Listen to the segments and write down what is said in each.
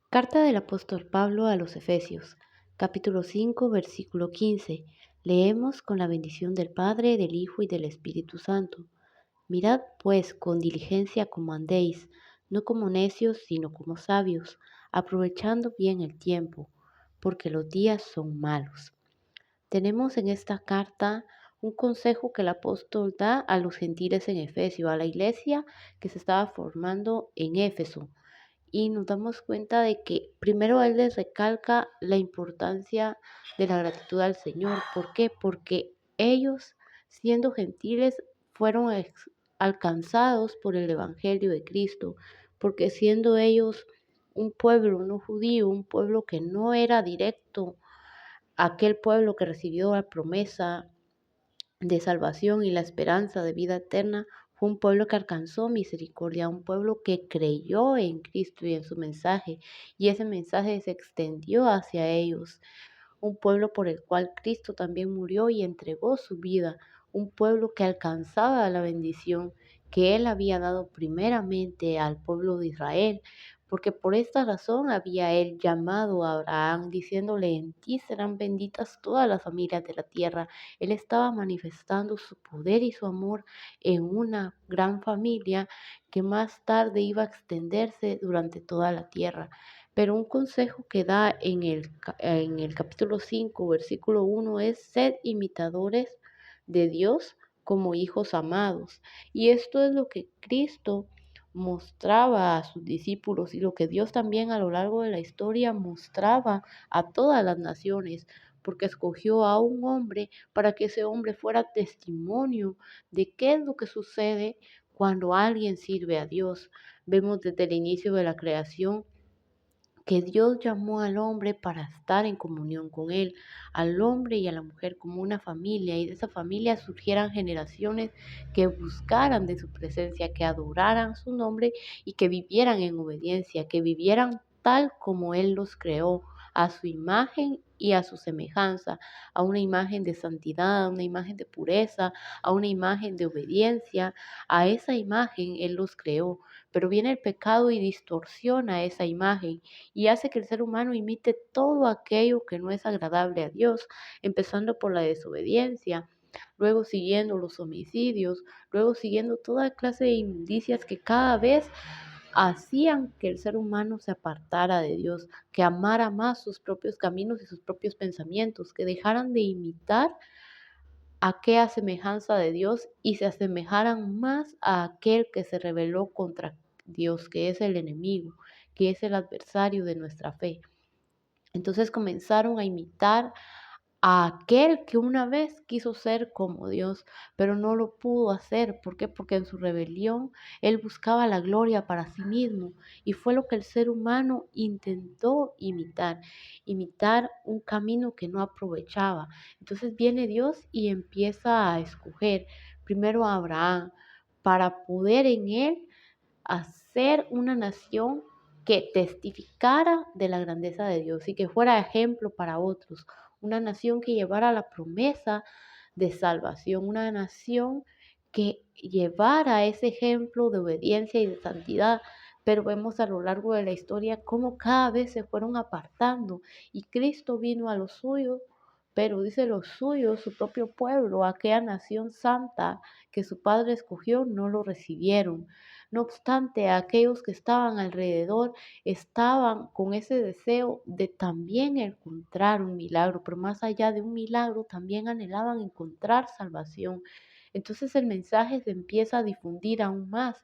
Carta del apóstol Pablo a los Efesios, capítulo 5, versículo 15. Leemos con la bendición del Padre, del Hijo y del Espíritu Santo. Mirad pues con diligencia cómo andéis, no como necios, sino como sabios, aprovechando bien el tiempo, porque los días son malos. Tenemos en esta carta un consejo que el apóstol da a los gentiles en Efesio, a la iglesia que se estaba formando en Éfeso. Y nos damos cuenta de que primero él les recalca la importancia de la gratitud al Señor. ¿Por qué? Porque ellos, siendo gentiles, fueron alcanzados por el Evangelio de Cristo, porque siendo ellos un pueblo no judío, un pueblo que no era directo, aquel pueblo que recibió la promesa de salvación y la esperanza de vida eterna, fue un pueblo que alcanzó misericordia, un pueblo que creyó en Cristo y en su mensaje, y ese mensaje se extendió hacia ellos, un pueblo por el cual Cristo también murió y entregó su vida, un pueblo que alcanzaba la bendición que Él había dado primeramente al pueblo de Israel, porque por esta razón había Él llamado a Abraham, diciéndole: en ti serán benditas todas las familias de la tierra. Él estaba manifestando su poder y su amor en una gran familia que más tarde iba a extenderse durante toda la tierra. Pero un consejo que da en el capítulo 5, versículo 1 es: sed imitadores de Dios como hijos amados. Y esto es lo que Cristo mostraba a sus discípulos y lo que Dios también a lo largo de la historia mostraba a todas las naciones, porque escogió a un hombre para que ese hombre fuera testimonio de qué es lo que sucede cuando alguien sirve a Dios. Vemos desde el inicio de la creación que Dios llamó al hombre para estar en comunión con Él, al hombre y a la mujer como una familia, y de esa familia surgieran generaciones que buscaran de su presencia, que adoraran su nombre y que vivieran en obediencia, que vivieran tal como Él los creó, a su imagen y a su semejanza, a una imagen de santidad, a una imagen de pureza, a una imagen de obediencia. A esa imagen Él los creó, pero viene el pecado y distorsiona esa imagen y hace que el ser humano imite todo aquello que no es agradable a Dios, empezando por la desobediencia, luego siguiendo los homicidios, luego siguiendo toda clase de inmundicias que cada vez hacían que el ser humano se apartara de Dios, que amara más sus propios caminos y sus propios pensamientos, que dejaran de imitar aquella semejanza de Dios y se asemejaran más a aquel que se rebeló contra Dios, que es el enemigo, que es el adversario de nuestra fe. Entonces comenzaron a imitar a aquel que una vez quiso ser como Dios, pero no lo pudo hacer. ¿Por qué? Porque en su rebelión él buscaba la gloria para sí mismo y fue lo que el ser humano intentó imitar un camino que no aprovechaba. Entonces viene Dios y empieza a escoger primero a Abraham para poder en él hacer una nación que testificara de la grandeza de Dios y que fuera ejemplo para otros, una nación que llevara la promesa de salvación, una nación que llevara ese ejemplo de obediencia y de santidad. Pero vemos a lo largo de la historia cómo cada vez se fueron apartando y Cristo vino a los suyos, pero dice los suyos, su propio pueblo, aquella nación santa que su padre escogió, no lo recibieron. No obstante, aquellos que estaban alrededor estaban con ese deseo de también encontrar un milagro, pero más allá de un milagro, también anhelaban encontrar salvación. Entonces el mensaje se empieza a difundir aún más,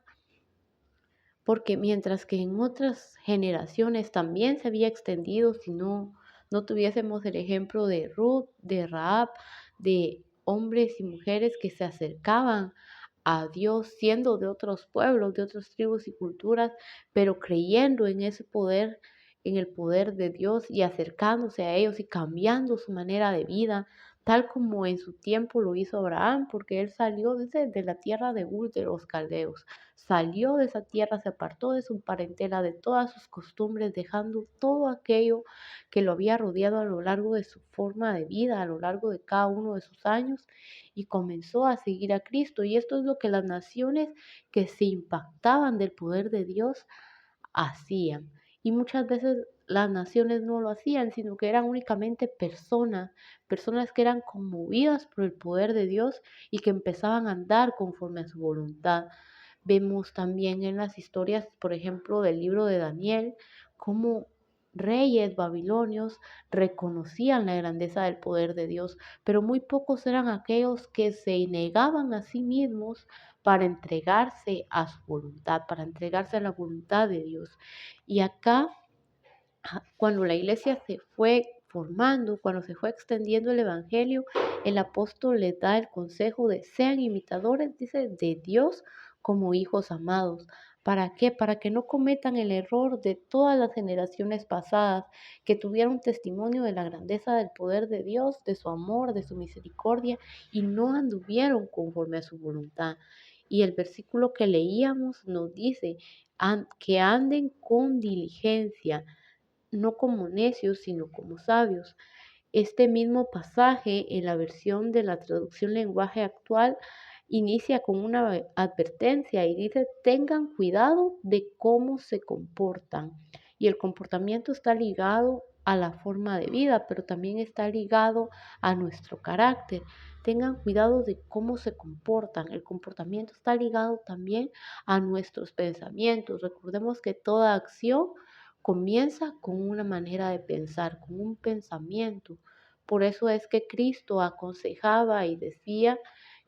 porque mientras que en otras generaciones también se había extendido, si no tuviésemos el ejemplo de Ruth, de Rahab, de hombres y mujeres que se acercaban a Dios siendo de otros pueblos, de otras tribus y culturas, pero creyendo en ese poder, en el poder de Dios y acercándose a ellos y cambiando su manera de vida. tal como en su tiempo lo hizo Abraham, porque él salió de la tierra de Ur de los caldeos. Salió de esa tierra, se apartó de su parentela, de todas sus costumbres, dejando todo aquello que lo había rodeado a lo largo de su forma de vida, a lo largo de cada uno de sus años, y comenzó a seguir a Cristo. Y esto es lo que las naciones que se impactaban del poder de Dios hacían. Y muchas veces las naciones no lo hacían, sino que eran únicamente personas que eran conmovidas por el poder de Dios y que empezaban a andar conforme a su voluntad. Vemos también en las historias, por ejemplo, del libro de Daniel, cómo reyes babilonios reconocían la grandeza del poder de Dios, pero muy pocos eran aquellos que se negaban a sí mismos para entregarse a su voluntad, para entregarse a la voluntad de Dios. Y acá, cuando la iglesia se fue formando, cuando se fue extendiendo el Evangelio, el apóstol les da el consejo de sean imitadores, dice, de Dios como hijos amados. ¿Para qué? Para que no cometan el error de todas las generaciones pasadas, que tuvieron testimonio de la grandeza del poder de Dios, de su amor, de su misericordia, y no anduvieron conforme a su voluntad. Y el versículo que leíamos nos dice que anden con diligencia, no como necios, sino como sabios. Este mismo pasaje en la versión de la traducción lenguaje actual inicia con una advertencia y dice, tengan cuidado de cómo se comportan. Y el comportamiento está ligado a la forma de vida, pero también está ligado a nuestro carácter. Tengan cuidado de cómo se comportan. El comportamiento está ligado también a nuestros pensamientos. Recordemos que toda acción comienza con una manera de pensar, con un pensamiento. Por eso es que Cristo aconsejaba y decía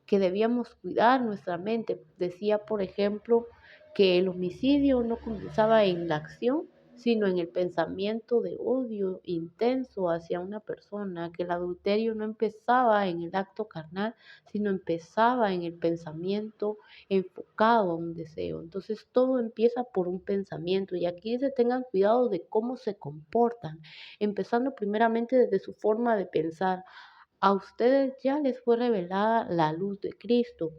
que debíamos cuidar nuestra mente. Decía, por ejemplo, que el homicidio no comenzaba en la acción, sino en el pensamiento de odio intenso hacia una persona, que el adulterio no empezaba en el acto carnal, sino empezaba en el pensamiento enfocado a un deseo. Entonces todo empieza por un pensamiento y aquí se tengan cuidado de cómo se comportan, empezando primeramente desde su forma de pensar. A ustedes ya les fue revelada la luz de Cristo.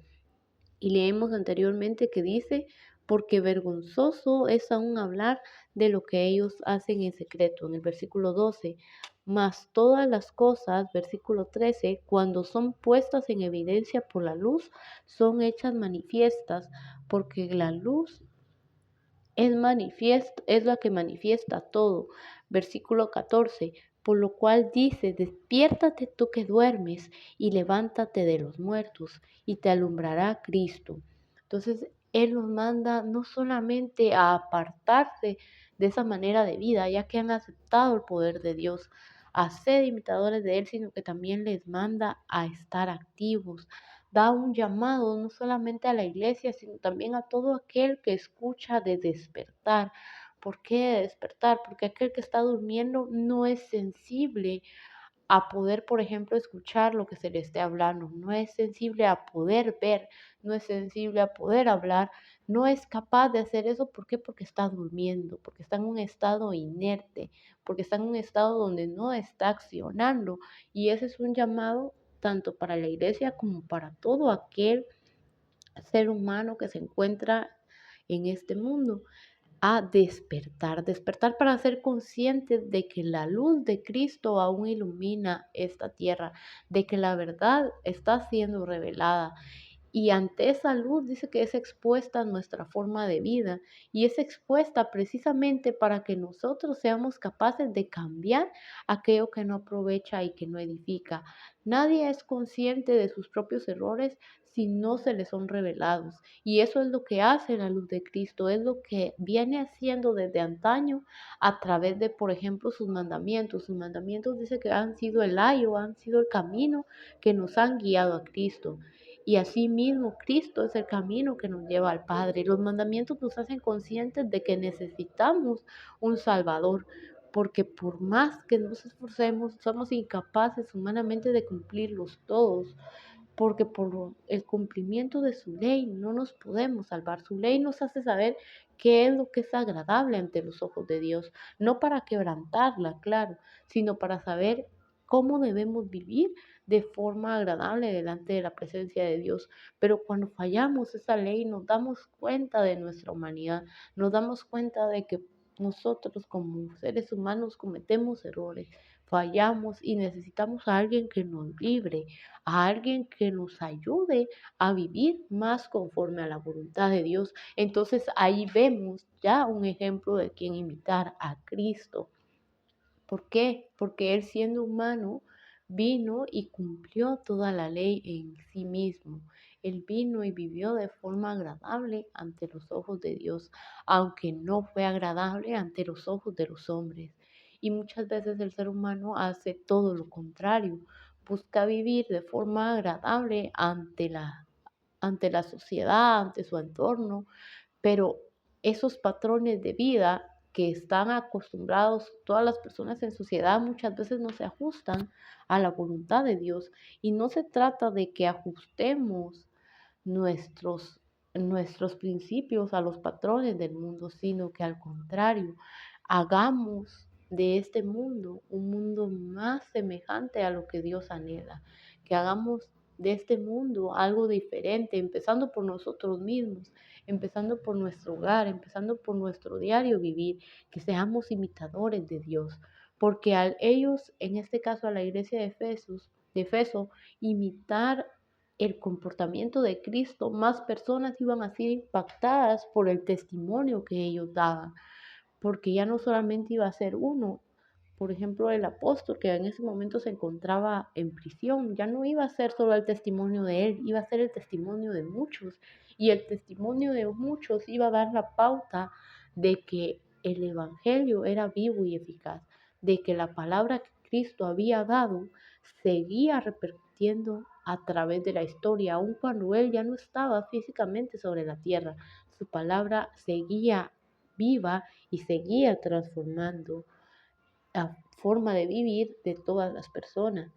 Y leemos anteriormente que dice, porque vergonzoso es aún hablar de lo que ellos hacen en secreto, en el versículo 12. Mas todas las cosas, versículo 13, cuando son puestas en evidencia por la luz, son hechas manifiestas, porque la luz es la que manifiesta todo. Versículo 14. Por lo cual dice, despiértate tú que duermes y levántate de los muertos y te alumbrará Cristo. Entonces, Él nos manda no solamente a apartarse de esa manera de vida, ya que han aceptado el poder de Dios, a ser imitadores de Él, sino que también les manda a estar activos, da un llamado no solamente a la iglesia, sino también a todo aquel que escucha de despertar. ¿Por qué despertar? Porque aquel que está durmiendo no es sensible a poder, por ejemplo, escuchar lo que se le esté hablando, no es sensible a poder ver, no es sensible a poder hablar, no es capaz de hacer eso. ¿Por qué? Porque está durmiendo, porque está en un estado inerte, porque está en un estado donde no está accionando. Y ese es un llamado tanto para la iglesia como para todo aquel ser humano que se encuentra en este mundo, a despertar, despertar para ser conscientes de que la luz de Cristo aún ilumina esta tierra, de que la verdad está siendo revelada. Y ante esa luz dice que es expuesta nuestra forma de vida y es expuesta precisamente para que nosotros seamos capaces de cambiar aquello que no aprovecha y que no edifica. Nadie es consciente de sus propios errores si no se les son revelados. Y eso es lo que hace la luz de Cristo, es lo que viene haciendo desde antaño a través de, por ejemplo, sus mandamientos. Sus mandamientos dice que han sido el ayo, han sido el camino que nos han guiado a Cristo. Y asimismo, Cristo es el camino que nos lleva al Padre. Los mandamientos nos hacen conscientes de que necesitamos un Salvador, porque por más que nos esforcemos, somos incapaces humanamente de cumplirlos todos, porque por el cumplimiento de su ley no nos podemos salvar. Su ley nos hace saber qué es lo que es agradable ante los ojos de Dios, no para quebrantarla, claro, sino para saber cómo debemos vivir de forma agradable delante de la presencia de Dios. Pero cuando fallamos esa ley, nos damos cuenta de nuestra humanidad, nos damos cuenta de que nosotros como seres humanos cometemos errores, fallamos y necesitamos a alguien que nos libre, a alguien que nos ayude a vivir más conforme a la voluntad de Dios. Entonces ahí vemos ya un ejemplo de quien imitar a Cristo. ¿Por qué? Porque Él siendo humano vino y cumplió toda la ley en sí mismo. Él vino y vivió de forma agradable ante los ojos de Dios, aunque no fue agradable ante los ojos de los hombres. Y muchas veces el ser humano hace todo lo contrario, busca vivir de forma agradable ante la sociedad, ante su entorno, pero esos patrones de vida que están acostumbrados todas las personas en sociedad muchas veces no se ajustan a la voluntad de Dios. Y no se trata de que ajustemos nuestros, nuestros principios a los patrones del mundo, sino que al contrario, hagamos de este mundo un mundo más semejante a lo que Dios anhela, que hagamos de este mundo algo diferente, empezando por nosotros mismos, empezando por nuestro hogar, empezando por nuestro diario vivir, que seamos imitadores de Dios, porque al ellos, en este caso a la iglesia de Efeso, imitar el comportamiento de Cristo, más personas iban a ser impactadas por el testimonio que ellos daban, porque ya no solamente iba a ser uno. Por ejemplo, el apóstol que en ese momento se encontraba en prisión, ya no iba a ser solo el testimonio de él, iba a ser el testimonio de muchos. Y el testimonio de muchos iba a dar la pauta de que el Evangelio era vivo y eficaz, de que la palabra que Cristo había dado seguía repercutiendo a través de la historia, aun cuando él ya no estaba físicamente sobre la tierra. Su palabra seguía viva y seguía transformando la forma de vivir de todas las personas.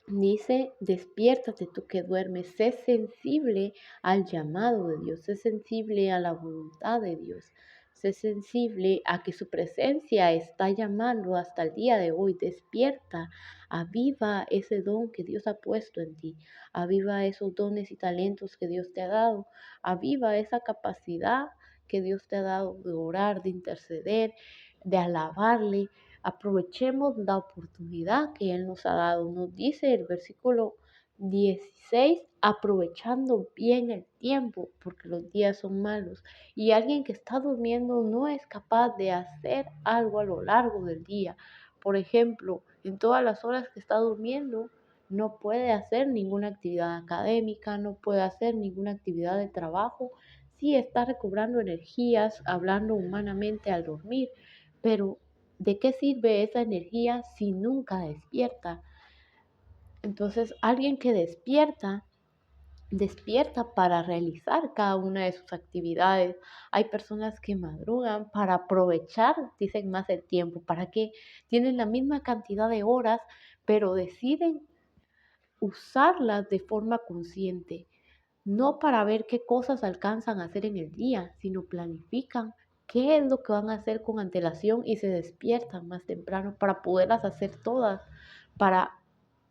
Dice, despiértate tú que duermes, sé sensible al llamado de Dios, sé sensible a la voluntad de Dios, sé sensible a que su presencia está llamando hasta el día de hoy. Despierta, aviva ese don que Dios ha puesto en ti, aviva esos dones y talentos que Dios te ha dado, aviva esa capacidad que Dios te ha dado de orar, de interceder, de alabarle. Aprovechemos la oportunidad que Él nos ha dado. Nos dice el versículo 16, aprovechando bien el tiempo, porque los días son malos. Y alguien que está durmiendo no es capaz de hacer algo a lo largo del día. Por ejemplo, en todas las horas que está durmiendo, no puede hacer ninguna actividad académica, no puede hacer ninguna actividad de trabajo. Sí está recobrando energías, hablando humanamente al dormir, pero ¿de qué sirve esa energía si nunca despierta? Entonces, alguien que despierta, despierta para realizar cada una de sus actividades. Hay personas que madrugan para aprovechar, dicen más el tiempo, para que tienen la misma cantidad de horas, pero deciden usarlas de forma consciente, no para ver qué cosas alcanzan a hacer en el día, sino planifican qué es lo que van a hacer con antelación y se despiertan más temprano para poderlas hacer todas, para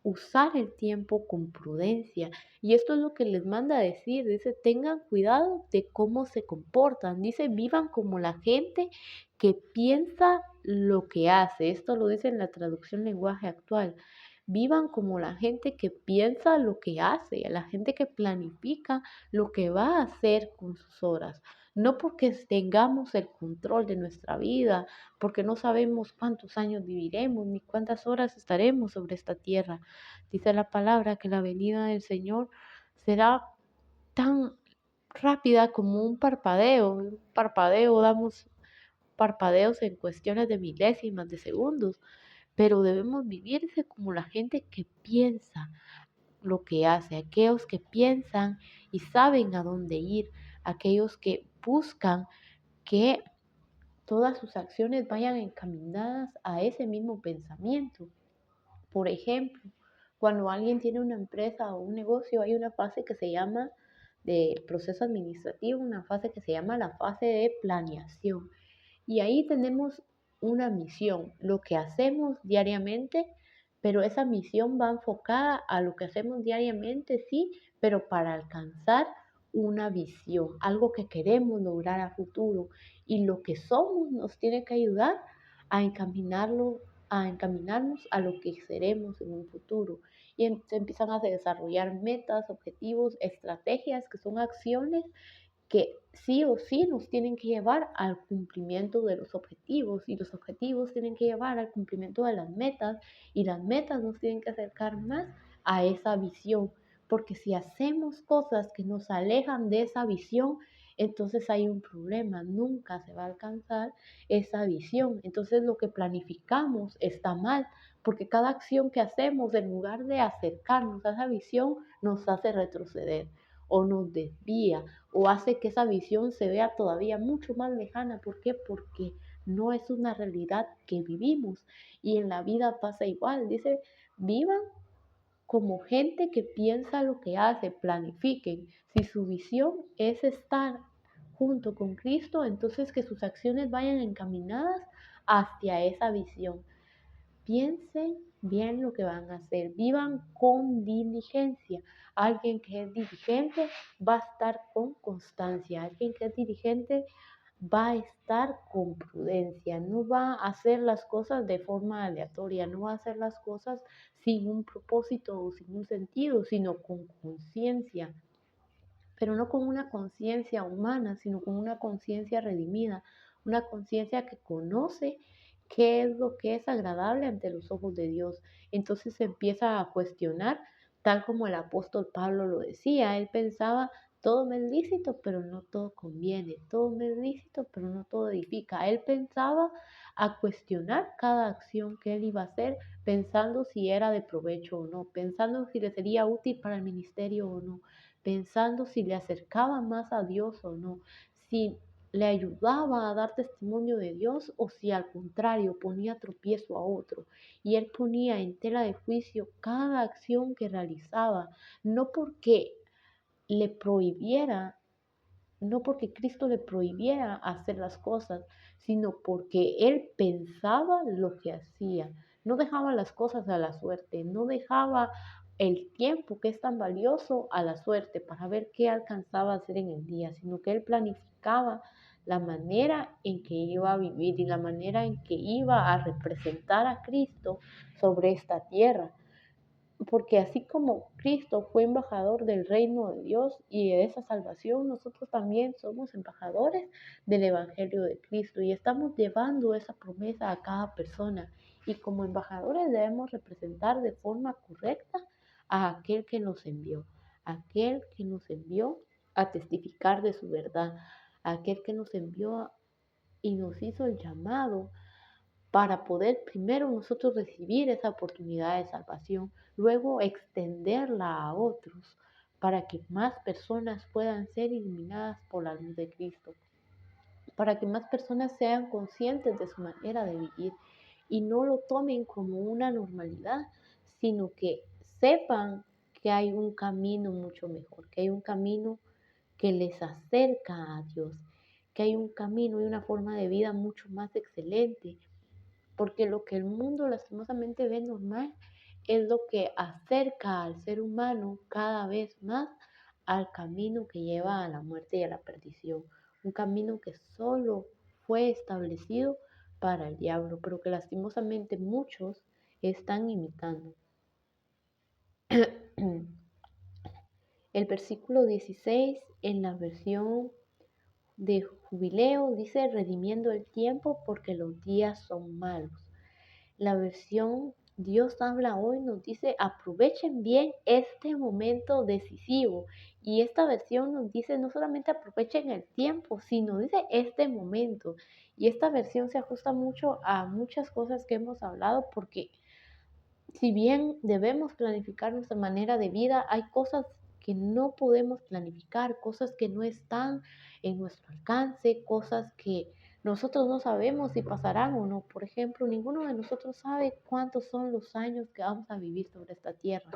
usar el tiempo con prudencia. Y esto es lo que les manda a decir, dice, tengan cuidado de cómo se comportan, dice, vivan como la gente que piensa lo que hace. Esto lo dice en la traducción lenguaje actual. Vivan como la gente que piensa lo que hace, la gente que planifica lo que va a hacer con sus horas. No porque tengamos el control de nuestra vida, porque no sabemos cuántos años viviremos ni cuántas horas estaremos sobre esta tierra. Dice la palabra que la venida del Señor será tan rápida como un parpadeo. Un parpadeo, damos parpadeos en cuestiones de milésimas de segundos, pero debemos vivirse como la gente que piensa lo que hace, aquellos que piensan y saben a dónde ir, aquellos que buscan que todas sus acciones vayan encaminadas a ese mismo pensamiento. Por ejemplo, cuando alguien tiene una empresa o un negocio, hay una fase que se llama de proceso administrativo, una fase que se llama la fase de planeación. Y ahí tenemos una misión, lo que hacemos diariamente, pero esa misión va enfocada a lo que hacemos diariamente, sí, pero para alcanzar una visión, algo que queremos lograr a futuro. Y lo que somos nos tiene que ayudar a encaminarlo, a encaminarnos a lo que seremos en un futuro. Y se empiezan a desarrollar metas, objetivos, estrategias que son acciones que sí o sí nos tienen que llevar al cumplimiento de los objetivos y los objetivos tienen que llevar al cumplimiento de las metas y las metas nos tienen que acercar más a esa visión, porque si hacemos cosas que nos alejan de esa visión, entonces hay un problema, nunca se va a alcanzar esa visión. Entonces lo que planificamos está mal, porque cada acción que hacemos, en lugar de acercarnos a esa visión, nos hace retroceder o nos desvía o hace que esa visión se vea todavía mucho más lejana. ¿Por qué? Porque no es una realidad que vivimos. Y en la vida pasa igual. Dice, vivan como gente que piensa lo que hace, planifiquen. Si su visión es estar junto con Cristo, entonces que sus acciones vayan encaminadas hacia esa visión. Piensen bien lo que van a hacer, vivan con diligencia. Alguien que es diligente va a estar con constancia, alguien que es diligente va a estar con prudencia, no va a hacer las cosas de forma aleatoria, no va a hacer las cosas sin un propósito o sin un sentido, sino con conciencia, pero no con una conciencia humana, sino con una conciencia redimida, una conciencia que conoce qué es lo que es agradable ante los ojos de Dios. Entonces se empieza a cuestionar, tal como el apóstol Pablo lo decía, él pensaba, todo me es lícito, pero no todo conviene, todo me es lícito, pero no todo edifica. Él pensaba a cuestionar cada acción que él iba a hacer, pensando si era de provecho o no, pensando si le sería útil para el ministerio o no, pensando si le acercaba más a Dios o no, si le ayudaba a dar testimonio de Dios o si al contrario ponía tropiezo a otro. Y él ponía en tela de juicio cada acción que realizaba, no porque le prohibiera, no porque Cristo le prohibiera hacer las cosas, sino porque él pensaba lo que hacía. No dejaba las cosas a la suerte, no dejaba el tiempo que es tan valioso a la suerte para ver qué alcanzaba a hacer en el día, sino que él planificaba la manera en que iba a vivir y la manera en que iba a representar a Cristo sobre esta tierra. Porque así como Cristo fue embajador del reino de Dios y de esa salvación, nosotros también somos embajadores del Evangelio de Cristo y estamos llevando esa promesa a cada persona. Y como embajadores debemos representar de forma correcta a aquel que nos envió, aquel que nos envió a testificar de su verdad, aquel que nos envió y nos hizo el llamado para poder primero nosotros recibir esa oportunidad de salvación, luego extenderla a otros, para que más personas puedan ser iluminadas por la luz de Cristo, para que más personas sean conscientes de su manera de vivir y no lo tomen como una normalidad, sino que sepan que hay un camino mucho mejor, que hay un camino que les acerca a Dios, que hay un camino y una forma de vida mucho más excelente, porque lo que el mundo lastimosamente ve normal es lo que acerca al ser humano cada vez más al camino que lleva a la muerte y a la perdición. Un camino que solo fue establecido para el diablo, pero que lastimosamente muchos están imitando. El versículo 16 en la versión de Jubileo dice, redimiendo el tiempo porque los días son malos. La versión Dios habla hoy nos dice aprovechen bien este momento decisivo. Y esta versión nos dice no solamente aprovechen el tiempo, sino dice este momento. Y esta versión se ajusta mucho a muchas cosas que hemos hablado porque si bien debemos planificar nuestra manera de vida, hay cosas que no podemos planificar, cosas que no están en nuestro alcance, cosas que nosotros no sabemos si pasarán o no. Por ejemplo, ninguno de nosotros sabe cuántos son los años que vamos a vivir sobre esta tierra,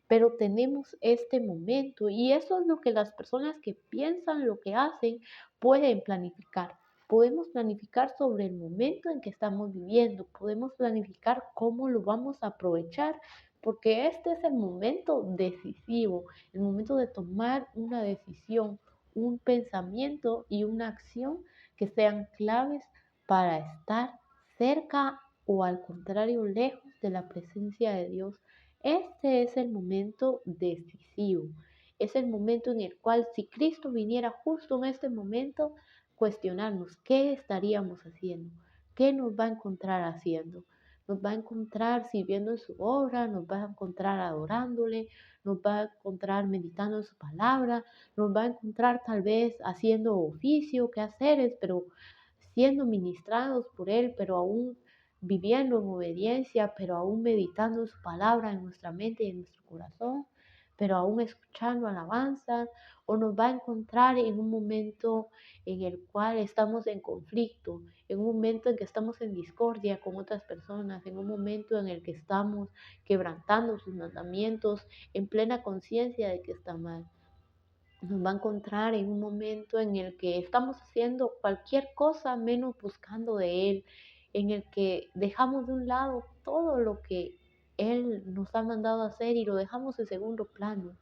pero tenemos este momento y eso es lo que las personas que piensan lo que hacen pueden planificar. podemos planificar sobre el momento en que estamos viviendo, podemos planificar cómo lo vamos a aprovechar, porque este es el momento decisivo, el momento de tomar una decisión, un pensamiento y una acción que sean claves para estar cerca o al contrario lejos de la presencia de Dios. Este es el momento decisivo. Es el momento en el cual si Cristo viniera justo en este momento, cuestionarnos qué estaríamos haciendo, qué nos va a encontrar haciendo. Nos va a encontrar sirviendo en su obra, nos va a encontrar adorándole, nos va a encontrar meditando en su palabra, nos va a encontrar tal vez haciendo oficio, quehaceres, pero siendo ministrados por Él, pero aún viviendo en obediencia, pero aún meditando en su palabra en nuestra mente y en nuestro corazón, pero aún escuchando alabanzas, o nos va a encontrar en un momento en el cual estamos en conflicto, en un momento en que estamos en discordia con otras personas, en un momento en el que estamos quebrantando sus mandamientos en plena conciencia de que está mal. Nos va a encontrar en un momento en el que estamos haciendo cualquier cosa menos buscando de Él, en el que dejamos de un lado todo lo que Él nos ha mandado a hacer y lo dejamos en segundo plano.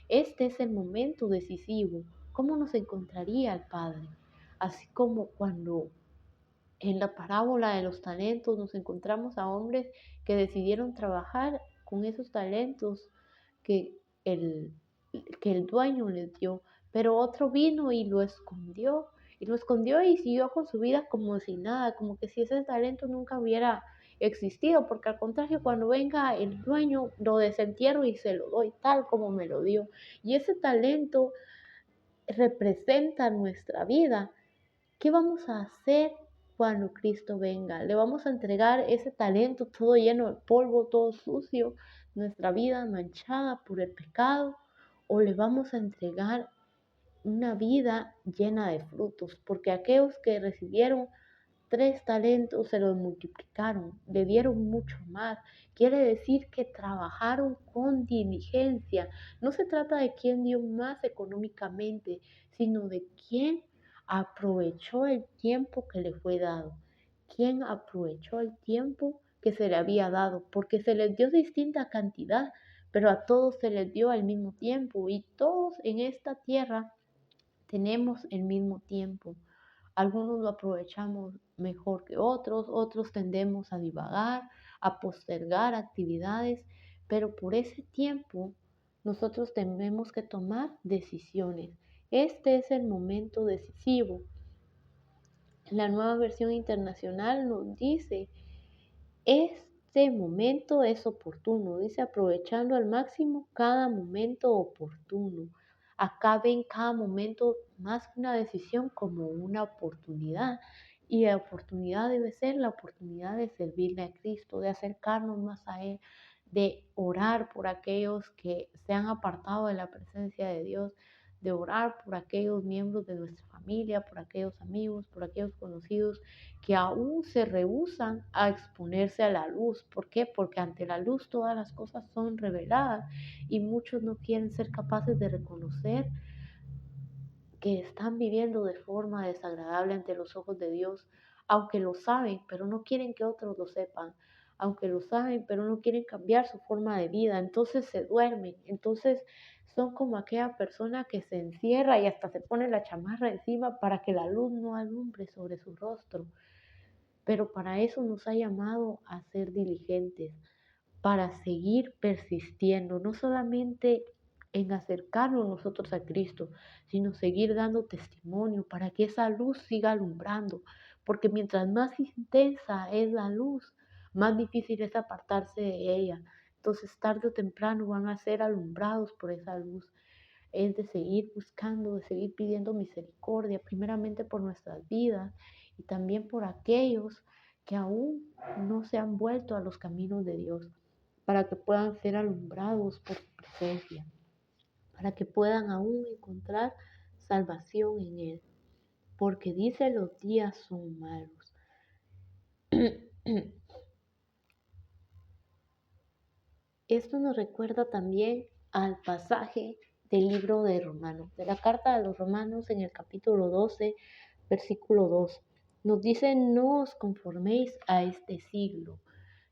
Este es el momento decisivo. ¿Cómo nos encontraría el Padre? Así como cuando en la parábola de los talentos nos encontramos a hombres que decidieron trabajar con esos talentos que el, que el dueño les dio, pero otro vino y lo escondió y siguió con su vida como si nada, como que si ese talento nunca hubiera existido, porque al contrario, cuando venga el dueño, lo desentierro y se lo doy tal como me lo dio. Y ese talento representa nuestra vida. ¿Qué vamos a hacer cuando Cristo venga? ¿Le vamos a entregar ese talento todo lleno de polvo, todo sucio, nuestra vida manchada por el pecado? ¿O le vamos a entregar una vida llena de frutos? Porque aquellos que recibieron 3 talentos se los multiplicaron, le dieron mucho más. Quiere decir que trabajaron con diligencia. No se trata de quién dio más económicamente, sino de quién aprovechó el tiempo que le fue dado. Quién aprovechó el tiempo que se le había dado, porque se les dio distinta cantidad, pero a todos se les dio al mismo tiempo y todos en esta tierra tenemos el mismo tiempo. Algunos lo aprovechamos mejor que otros, otros tendemos a divagar, a postergar actividades, pero por ese tiempo nosotros tenemos que tomar decisiones. Este es el momento decisivo. La nueva versión internacional nos dice, este momento es oportuno, dice aprovechando al máximo cada momento oportuno. Acá ven cada momento más que una decisión como una oportunidad. Y la oportunidad debe ser la oportunidad de servirle a Cristo, de acercarnos más a Él, de orar por aquellos que se han apartado de la presencia de Dios, de orar por aquellos miembros de nuestra familia, por aquellos amigos, por aquellos conocidos que aún se rehúsan a exponerse a la luz. ¿Por qué? Porque ante la luz todas las cosas son reveladas y muchos no quieren ser capaces de reconocer que están viviendo de forma desagradable ante los ojos de Dios, aunque lo saben, pero no quieren que otros lo sepan, aunque lo saben, pero no quieren cambiar su forma de vida, entonces se duermen, entonces son como aquella persona que se encierra y hasta se pone la chamarra encima para que la luz no alumbre sobre su rostro. Pero para eso nos ha llamado a ser diligentes, para seguir persistiendo, no solamente en acercarnos nosotros a Cristo, sino seguir dando testimonio para que esa luz siga alumbrando, porque mientras más intensa es la luz, más difícil es apartarse de ella. Entonces tarde o temprano van a ser alumbrados por esa luz. Es de seguir buscando, de seguir pidiendo misericordia, primeramente por nuestras vidas y también por aquellos que aún no se han vuelto a los caminos de Dios, para que puedan ser alumbrados por su presencia, para que puedan aún encontrar salvación en Él, porque dice los días son malos. Esto nos recuerda también al pasaje del libro de Romanos, de la carta de los Romanos en el capítulo 12, versículo 2. Nos dice, no os conforméis a este siglo.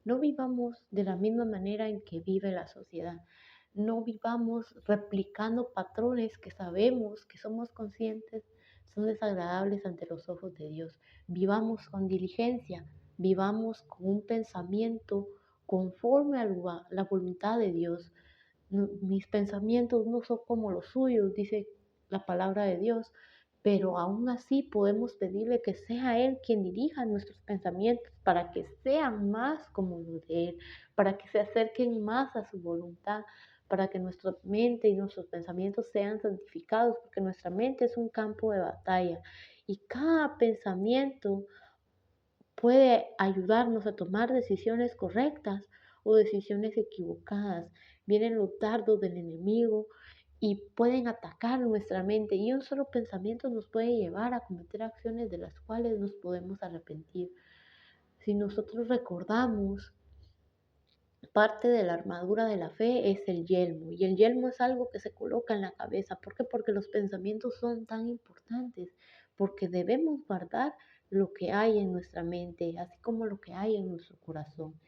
No vivamos de la misma manera en que vive la sociedad. No vivamos replicando patrones que sabemos, que somos conscientes, son desagradables ante los ojos de Dios. Vivamos con diligencia, vivamos con un pensamiento conforme a la voluntad de Dios. Mis pensamientos no son como los suyos, dice la palabra de Dios, pero aún así podemos pedirle que sea Él quien dirija nuestros pensamientos para que sean más como los de Él, para que se acerquen más a su voluntad, para que nuestra mente y nuestros pensamientos sean santificados, porque nuestra mente es un campo de batalla y cada pensamiento puede ayudarnos a tomar decisiones correctas o decisiones equivocadas. Vienen los dardos del enemigo y pueden atacar nuestra mente y un solo pensamiento nos puede llevar a cometer acciones de las cuales nos podemos arrepentir. Si nosotros recordamos, parte de la armadura de la fe es el yelmo y el yelmo es algo que se coloca en la cabeza. ¿Por qué? Porque los pensamientos son tan importantes, porque debemos guardar lo que hay en nuestra mente, así como lo que hay en nuestro corazón.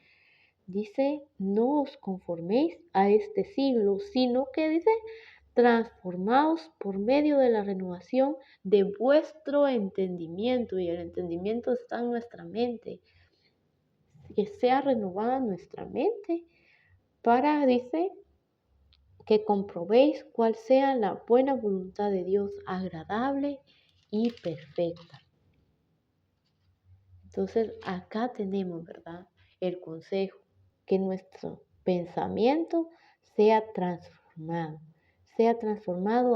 Dice, no os conforméis a este siglo, sino que dice, transformaos por medio de la renovación de vuestro entendimiento. Y el entendimiento está en nuestra mente. Que sea renovada nuestra mente para, dice, que comprobéis cuál sea la buena voluntad de Dios, agradable y perfecta. Entonces, acá tenemos, ¿verdad? El consejo, que nuestro pensamiento sea transformado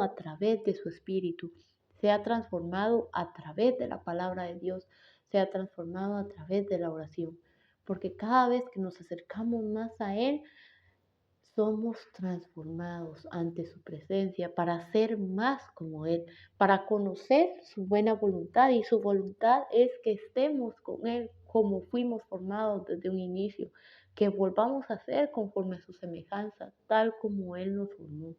a través de su espíritu, sea transformado a través de la palabra de Dios, sea transformado a través de la oración. Porque cada vez que nos acercamos más a Él, somos transformados ante su presencia para ser más como Él, para conocer su buena voluntad. Y su voluntad es que estemos con Él como fuimos formados desde un inicio, que volvamos a ser conforme a su semejanza, tal como Él nos formó.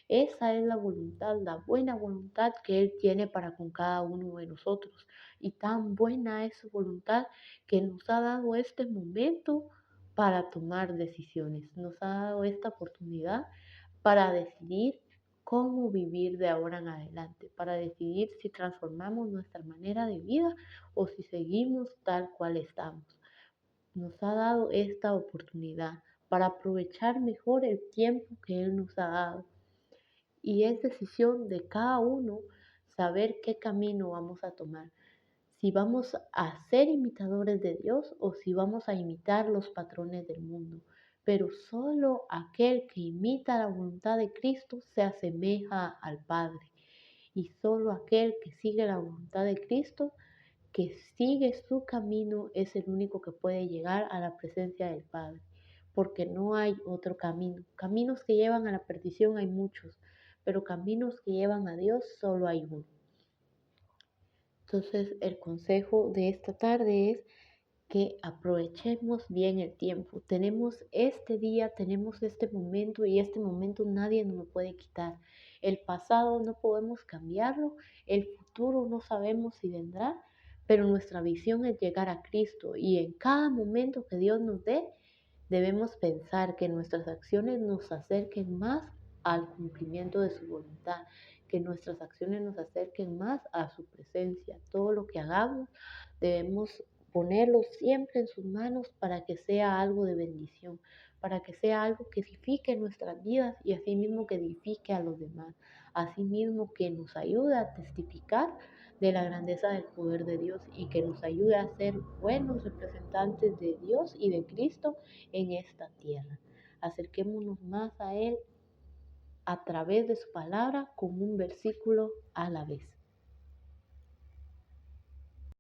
Esa es la voluntad, la buena voluntad que Él tiene para con cada uno de nosotros. Y tan buena es su voluntad que nos ha dado este momento para tomar decisiones. Nos ha dado esta oportunidad para decidir cómo vivir de ahora en adelante, para decidir si transformamos nuestra manera de vida o si seguimos tal cual estamos. Nos ha dado esta oportunidad para aprovechar mejor el tiempo que Él nos ha dado. Y es decisión de cada uno saber qué camino vamos a tomar. Si vamos a ser imitadores de Dios o si vamos a imitar los patrones del mundo. Pero solo aquel que imita la voluntad de Cristo se asemeja al Padre. Y solo aquel que sigue la voluntad de Cristo, que sigue su camino, es el único que puede llegar a la presencia del Padre. Porque no hay otro camino. Caminos que llevan a la perdición hay muchos, pero caminos que llevan a Dios solo hay uno. Entonces, el consejo de esta tarde es que aprovechemos bien el tiempo. Tenemos este día, tenemos este momento y este momento nadie nos lo puede quitar. El pasado no podemos cambiarlo, el futuro no sabemos si vendrá, pero nuestra visión es llegar a Cristo y en cada momento que Dios nos dé, debemos pensar que nuestras acciones nos acerquen más al cumplimiento de su voluntad, que nuestras acciones nos acerquen más a su presencia. Todo lo que hagamos debemos ponerlo siempre en sus manos para que sea algo de bendición, para que sea algo que edifique nuestras vidas y asimismo que edifique a los demás, asimismo que nos ayude a testificar de la grandeza del poder de Dios y que nos ayude a ser buenos representantes de Dios y de Cristo en esta tierra. Acerquémonos más a Él a través de su palabra con un versículo a la vez.